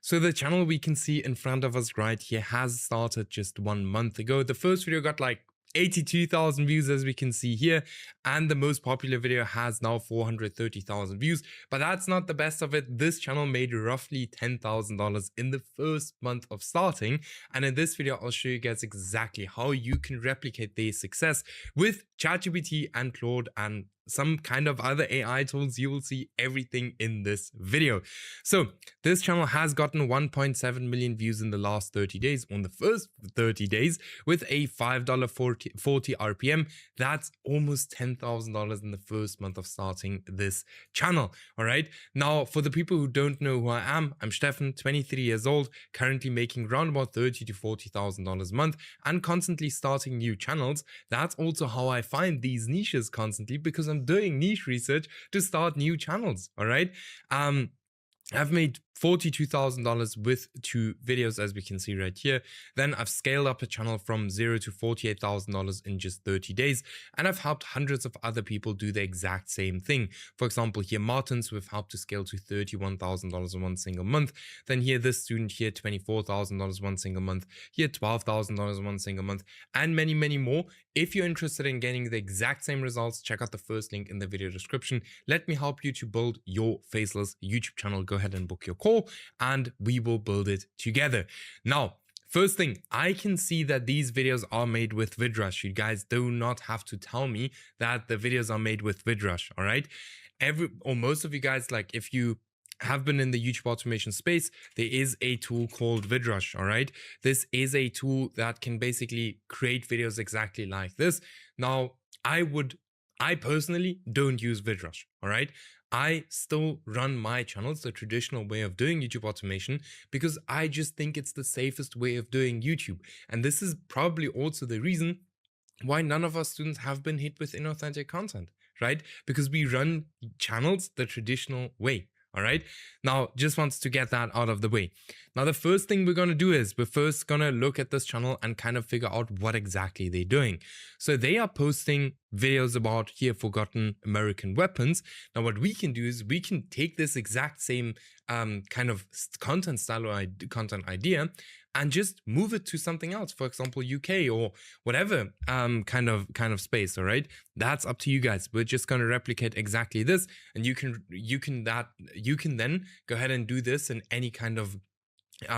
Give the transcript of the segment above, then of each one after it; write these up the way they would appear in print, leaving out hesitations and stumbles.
So the channel we can see in front of us right here has started just 1 month ago. The first video got like 82,000 views, as we can see here, and the most popular video has now 430,000 views. But that's not the best of it. This channel made roughly $10,000 in the first month of starting, and in this video I'll show you guys exactly how you can replicate their success with ChatGPT and Claude and some kind of other AI tools. You will see everything in this video. So this channel has gotten 1.7 million views in the last 30 days, on the first 30 days, with a $5.40 RPM. That's almost $10,000 in the first month of starting this channel. All right. Now, for the people who don't know who I am, I'm Stefan, 23 years old, currently making around about $30,000 to $40,000 a month and constantly starting new channels. That's also how I find these niches constantly, because I'm doing niche research to start new channels. All right. I've made $42,000 with 2 videos, as we can see right here. Then I've scaled up a channel from $0 to $48,000 in just 30 days. And I've helped hundreds of other people do the exact same thing. For example, here Martins, we've helped to scale to $31,000 in one single month. Then here this student here, $24,000 one single month. Here $12,000 one single month, and many, many more. If you're interested in getting the exact same results, check out the first link in the video description. Let me help you to build your Faceless YouTube channel. Go ahead and book your call and we will build it together. Now, first thing, I can see that these videos are made with VidRush. You guys do not have to tell me that the videos are made with VidRush, all right? Most of you guys, like if you have been in the YouTube automation space, there is a tool called VidRush, all right? This is a tool that can basically create videos exactly like this. Now, I personally don't use VidRush, all right? I still run my channels the traditional way of doing YouTube automation because I just think it's the safest way of doing YouTube. And this is probably also the reason why none of our students have been hit with inauthentic content, right? Because we run channels the traditional way. All right. Now, just wants to get that out of the way. Now, the first thing we're going to do is we're first going to look at this channel and kind of figure out what exactly they're doing. So they are posting videos about here forgotten American weapons. Now, what we can do is we can take this exact same kind of content style or content idea and just move it to something else, for example, UK or whatever kind of space. All right, that's up to you guys. We're just going to replicate exactly this, and you can then go ahead and do this in any kind of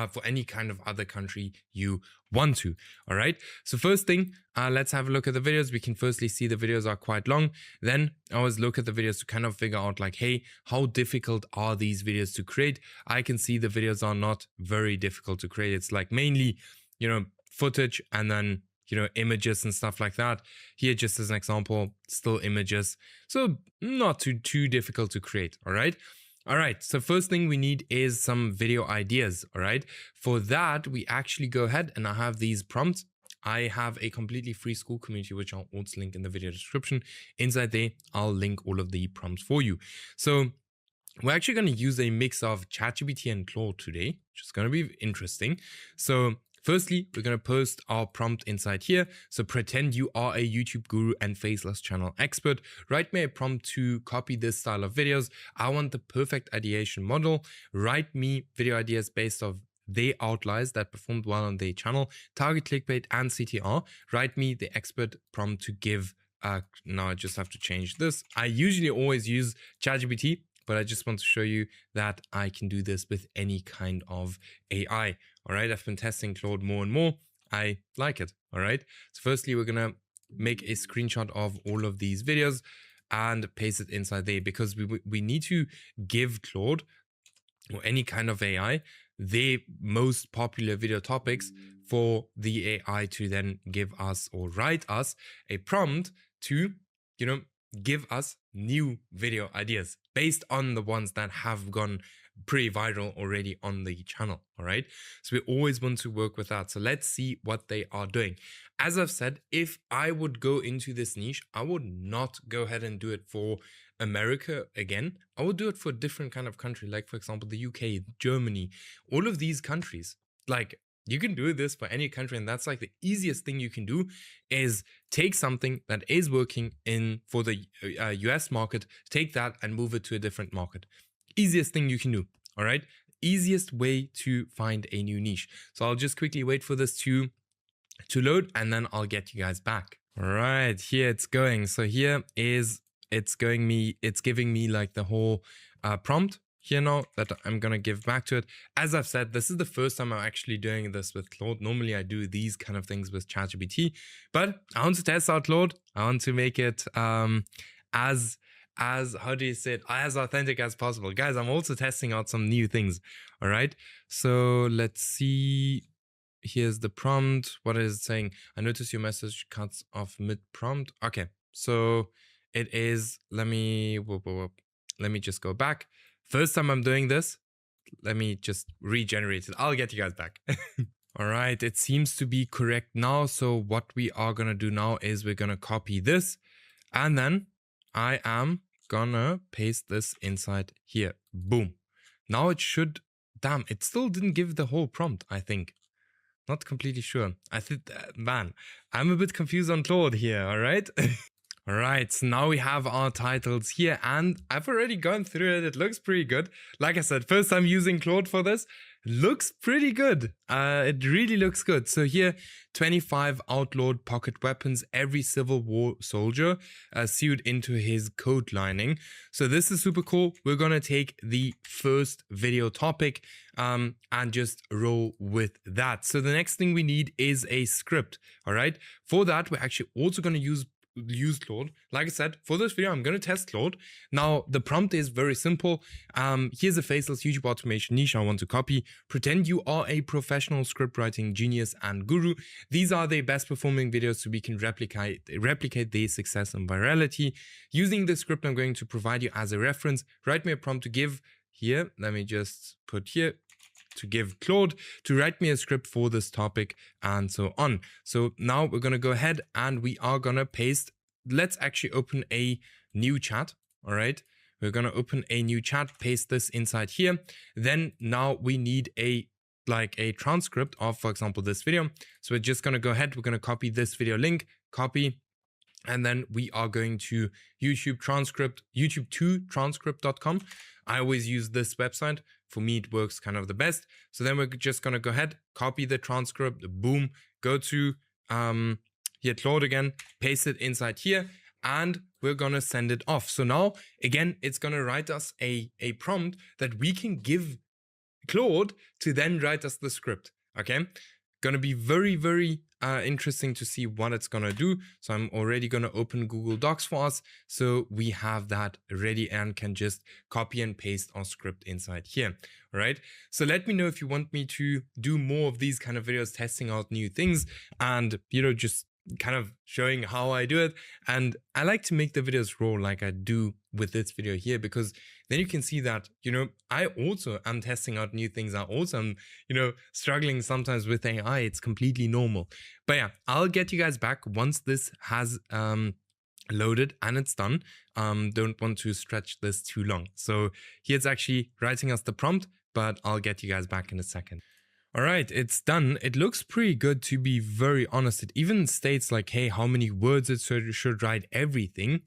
for any kind of other country you want to. All right, so first thing, let's have a look at the videos. We can firstly see the videos are quite long. Then I always look at the videos to kind of figure out like, hey, how difficult are these videos to create? I can see the videos are not very difficult to create. It's like mainly, footage and then images and stuff like that. Here, just as an example, still images, so not too difficult to create. All right, so first thing we need is some video ideas. All right, for that we actually go ahead and I have these prompts. I have a completely free school community, which I'll also link in the video description. Inside there, I'll link all of the prompts for you. So we're actually going to use a mix of ChatGPT and Claude today, which is going to be interesting. So firstly, we're going to post our prompt inside here. So pretend you are a YouTube guru and Faceless channel expert. Write me a prompt to copy this style of videos. I want the perfect ideation model. Write me video ideas based off their outliers that performed well on their channel. Target clickbait and CTR. Write me the expert prompt to give. Now I just have to change this. I usually always use ChatGPT, but I just want to show you that I can do this with any kind of AI. All right, I've been testing Claude more and more. I like it. All right, so firstly, we're going to make a screenshot of all of these videos and paste it inside there, because we need to give Claude or any kind of AI the most popular video topics for the AI to then give us or write us a prompt to, give us new video ideas based on the ones that have gone pretty viral already on the channel. All right, so we always want to work with that. So let's see what they are doing. As I've said, if I would go into this niche, I would not go ahead and do it for America again. I would do it for a different kind of country, like for example the UK, Germany, all of these countries. Like, you can do this for any country, and that's like the easiest thing you can do is take something that is working for the US market, take that and move it to a different market. Easiest thing you can do. All right, easiest way to find a new niche. So I'll just quickly wait for this to load, and then I'll get you guys back. All right, here it's going. So here is it's giving me like the whole prompt here now that I'm gonna give back to it. As I've said, this is the first time I'm actually doing this with Claude. Normally I do these kind of things with ChatGPT, but I want to test out Claude. I want to make it as how do you say it, as authentic as possible. Guys, I'm also testing out some new things. All right, so let's see. Here's the prompt. What is it saying? I notice your message cuts off mid-prompt. Okay, so it is, let me just go back. First time I'm doing this, let me just regenerate it. I'll get you guys back. All right, it seems to be correct now. So what we are gonna do now is we're gonna copy this, and then I am gonna paste this inside here. Boom. Now it should, damn, it still didn't give the whole prompt, I think. Not completely sure. I think, man, I'm a bit confused on Claude here, all right? All right, so now we have our titles here, and I've already gone through it. It looks pretty good. Like I said, first time using Claude for this. Looks pretty good. It really looks good. So here, 25 outlawed pocket weapons, every Civil War soldier sewed into his coat lining. So this is super cool. We're gonna take the first video topic and just roll with that. So the next thing we need is a script. All right. For that, we're actually also gonna use Claude. Like I said, for this video, I'm going to test Claude. Now, the prompt is very simple. Here's a faceless YouTube automation niche I want to copy. Pretend you are a professional script writing genius and guru. These are the best performing videos so we can replicate their success and virality. Using the script I'm going to provide you as a reference, write me a prompt to give here. Let me just put here, to give Claude to write me a script for this topic and so on. So now we're going to go ahead and we are going to paste. Let's actually open a new chat. All right. We're going to open a new chat, paste this inside here. Then now we need a transcript of, for example, this video. So we're just going to go ahead. We're going to copy this video link, copy. And then we are going to YouTube to transcript.com. I always use this website. For me, it works kind of the best. So then we're just going to go ahead, copy the transcript, boom, go to here, Claude again, paste it inside here, and we're going to send it off. So now, again, it's going to write us a prompt that we can give Claude to then write us the script. Okay. Going to be very, very interesting to see what it's going to do. So I'm already going to open Google Docs for us. So we have that ready and can just copy and paste our script inside here. All right. So let me know if you want me to do more of these kind of videos, testing out new things and, just kind of showing how I do it. And I like to make the videos raw like I do with this video here, because then you can see that, I also am testing out new things. I also am, struggling sometimes with AI. It's completely normal. But yeah, I'll get you guys back once this has loaded and it's done. Don't want to stretch this too long. So here it's actually writing us the prompt, but I'll get you guys back in a second. All right, it's done. It looks pretty good, to be very honest. It even states like, hey, how many words it should write, everything.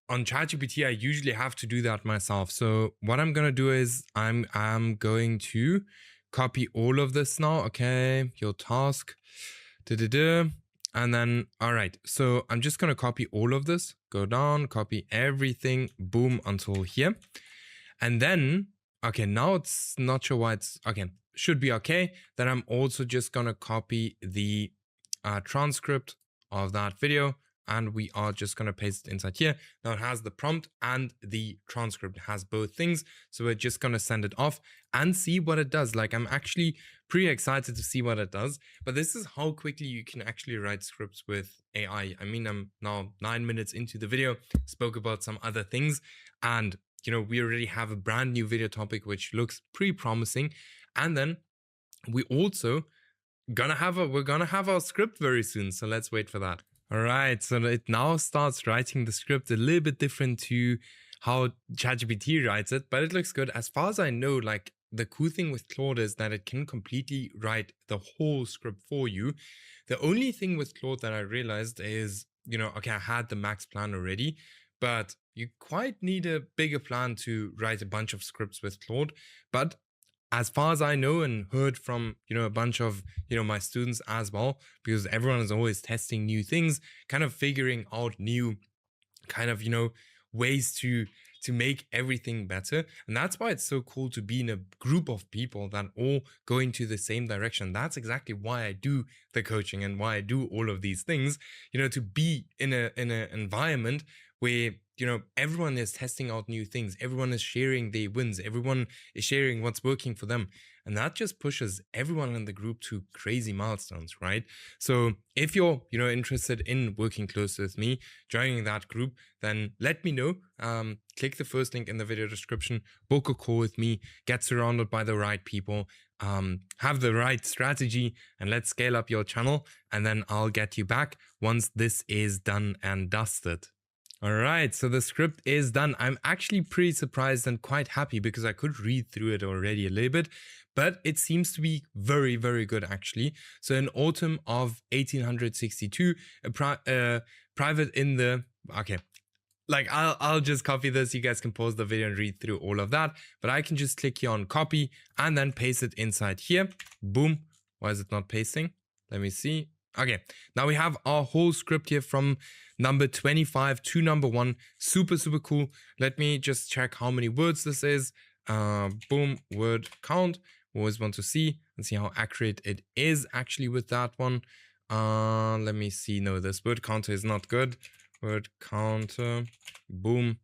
On ChatGPT, I usually have to do that myself. So what I'm going to do is I'm going to copy all of this now. Okay, your task. And then, all right. So I'm just going to copy all of this, go down, copy everything, boom, until here. And then, okay, now it's not sure why it's, okay, should be okay. Then I'm also just going to copy the transcript of that video. And we are just going to paste it inside here. Now it has the prompt and the transcript. It has both things. So we're just going to send it off and see what it does. Like, I'm actually pretty excited to see what it does. But this is how quickly you can actually write scripts with AI. I mean, I'm now 9 minutes into the video, spoke about some other things. And, we already have a brand new video topic, which looks pretty promising. And then we also we're gonna have our script very soon. So let's wait for that. All right, so it now starts writing the script a little bit different to how ChatGPT writes it, but it looks good. As far as I know, like, the cool thing with Claude is that it can completely write the whole script for you. The only thing with Claude that I realized is, okay, I had the max plan already, but you quite need a bigger plan to write a bunch of scripts with Claude. But as far as I know and heard from, a bunch of, my students as well, because everyone is always testing new things, kind of figuring out new kind of, ways to make everything better. And that's why it's so cool to be in a group of people that all go into the same direction. That's exactly why I do the coaching and why I do all of these things, to be in an environment where, everyone is testing out new things. Everyone is sharing their wins. Everyone is sharing what's working for them. And that just pushes everyone in the group to crazy milestones, right? So if you're, interested in working close with me, joining that group, then let me know. Click the first link in the video description, book a call with me, get surrounded by the right people, have the right strategy, and let's scale up your channel. And then I'll get you back once this is done and dusted. All right, so the script is done. I'm actually pretty surprised and quite happy because I could read through it already a little bit, but it seems to be very, very good actually. So in autumn of 1862, a private in the, okay, like I'll just copy this. You guys can pause the video and read through all of that, but I can just click here on copy and then paste it inside here. Boom. Why is it not pasting? Let me see. Okay, now we have our whole script here from number 25 to number 1. Super, super cool. Let me just check how many words this is. Boom, word count. Always want to see and see how accurate it is actually with that one. Let me see. No, this word counter is not good. Word counter, boom.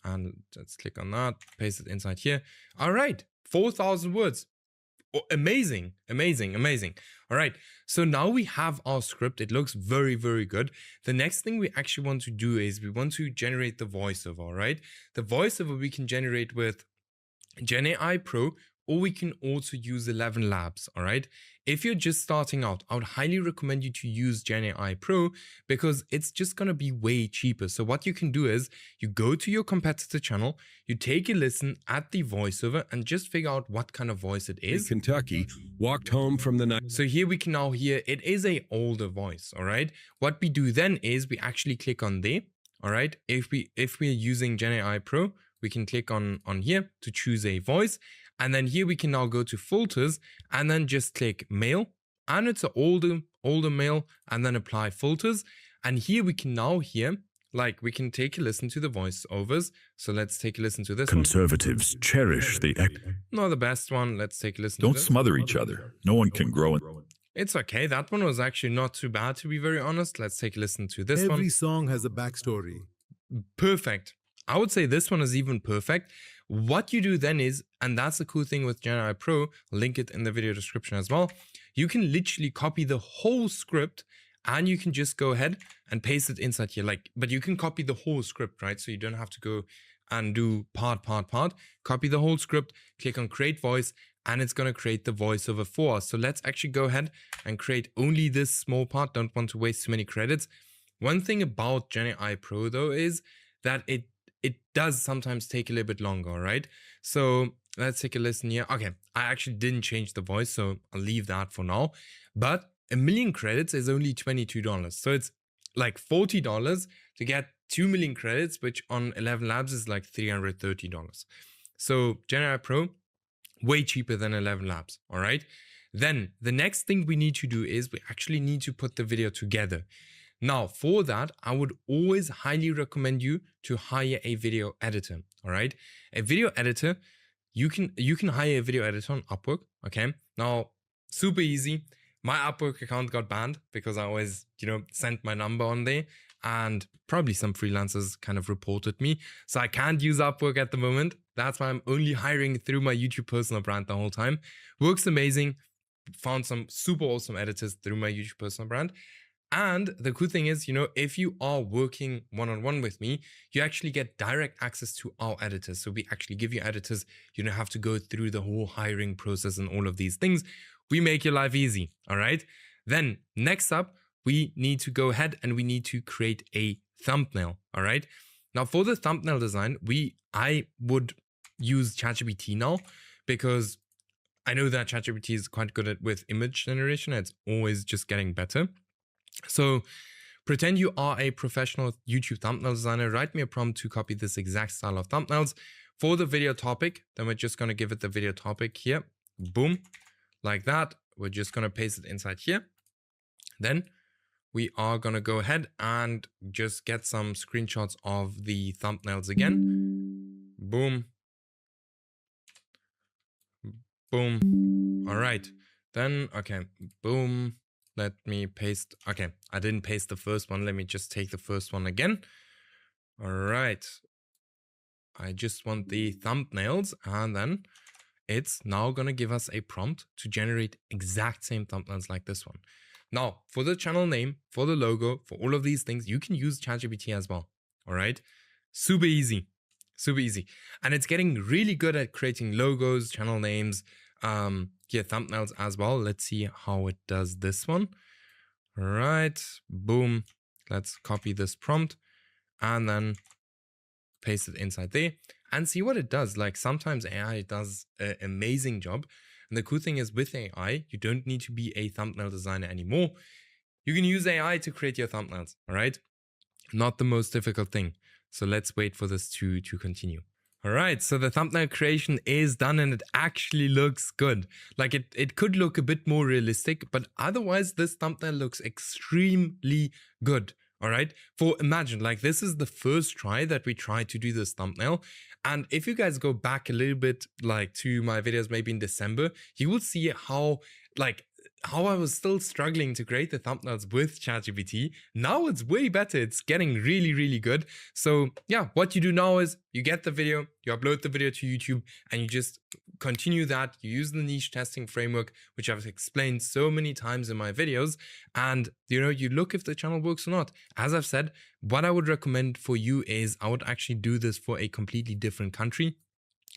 And let's click on that, paste it inside here. All right, 4,000 words. Oh, amazing, amazing, amazing. All right, so now we have our script. It looks very, very good. The next thing we actually want to do is we want to generate the voiceover, all right? The voiceover we can generate with Gen AI Pro, or we can also use 11 Labs, all right? If you're just starting out, I would highly recommend you to use Gen AI Pro because it's just gonna be way cheaper. So what you can do is you go to your competitor channel, you take a listen at the voiceover and just figure out what kind of voice it is. Kentucky, walked home from the night. So here we can now hear it is a older voice, all right? What we do then is we actually click on there, all right? If we're using Gen AI Pro, we can click on here to choose a voice. And then here we can now go to filters and then just click male. And it's an older male and then apply filters. And here we can now hear, like we can take a listen to the voiceovers. So let's take a listen to this Conservatives one. cherish the... Not the best one. Let's take a listen Don't to this. smother each other. No one can grow. It's okay. That one was actually not too bad, to be very honest. Let's take a listen to this one. Every song has a backstory. Perfect. I would say this one is even perfect. What you do then is, and that's the cool thing with Gen AI Pro, link it in the video description as well. You can literally copy the whole script and you can just go ahead and paste it inside here. But you can copy the whole script, right? So you don't have to go and do part. Copy the whole script, click on create voice, and it's going to create the voiceover for us. So let's actually go ahead and create only this small part. Don't want to waste too many credits. One thing about Gen AI Pro though is that it does sometimes take a little bit longer, right? So let's take a listen here. Okay, I actually didn't change the voice, so I'll leave that for now. But 1,000,000 credits is only $22. So it's like $40 to get 2,000,000 credits, which on 11 Labs is like $330. So Gen AI Pro, way cheaper than 11 Labs, all right? Then the next thing we need to do is we actually need to put the video together. Now, for that, I would always highly recommend you to hire a video editor, all right? A video editor, you can hire a video editor on Upwork, okay? Now, super easy. My Upwork account got banned because I always, sent my number on there, and probably some freelancers kind of reported me. So I can't use Upwork at the moment. That's why I'm only hiring through my YouTube personal brand the whole time. Works amazing. Found some super awesome editors through my YouTube personal brand. And the cool thing is, if you are working one-on-one with me, you actually get direct access to our editors. So we actually give you editors. You don't have to go through the whole hiring process and all of these things. We make your life easy, all right? Then next up, we need to go ahead and we need to create a thumbnail, all right? Now for the thumbnail design, I would use ChatGPT now because I know that ChatGPT is quite good with image generation. It's always just getting better. So pretend you are a professional YouTube thumbnail designer. Write me a prompt to copy this exact style of thumbnails for the video topic, then we're just going to give it the video topic here. Boom. Like that. We're just going to paste it inside here. Then we are going to go ahead and just get some screenshots of the thumbnails again. Boom. Boom. All right. Then, okay. Boom. Let me paste. Okay. I didn't paste the first one. Let me just take the first one again. All right. I just want the thumbnails, and then it's now going to give us a prompt to generate exact same thumbnails like this one. Now, for the channel name, for the logo, for all of these things, you can use ChatGPT as well. All right. Super easy. Super easy. And it's getting really good at creating logos, channel names, here, thumbnails as well. Let's see how it does this one. All right. Boom. Let's copy this prompt and then paste it inside there and see what it does. Like sometimes AI does an amazing job. And the cool thing is with AI, you don't need to be a thumbnail designer anymore. You can use AI to create your thumbnails. All right. Not the most difficult thing. So let's wait for this to continue. All right, so the thumbnail creation is done and it actually looks good. Like it could look a bit more realistic, but otherwise this thumbnail looks extremely good. All right, for imagine like this is the first try that we tried to do this thumbnail. And if you guys go back a little bit like to my videos maybe in December, you will see how I was still struggling to create the thumbnails with ChatGPT. Now it's way better. It's getting really, really good. So yeah, what you do now is you get the video, you upload the video to YouTube, and you just continue that. You use the niche testing framework, which I've explained so many times in my videos. And you look if the channel works or not. As I've said, what I would recommend for you is I would actually do this for a completely different country.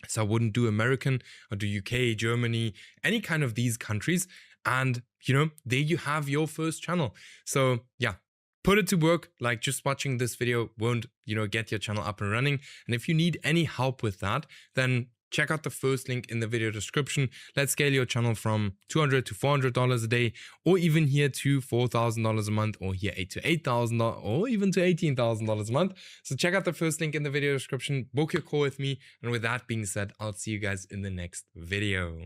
So I wouldn't do American or do UK, Germany, any kind of these countries. And, there you have your first channel. So yeah, put it to work. Like just watching this video won't, get your channel up and running. And if you need any help with that, then check out the first link in the video description. Let's scale your channel from $200 to $400 a day, or even here to $4,000 a month, or here to $8,000, or even to $18,000 a month. So check out the first link in the video description, book your call with me. And with that being said, I'll see you guys in the next video.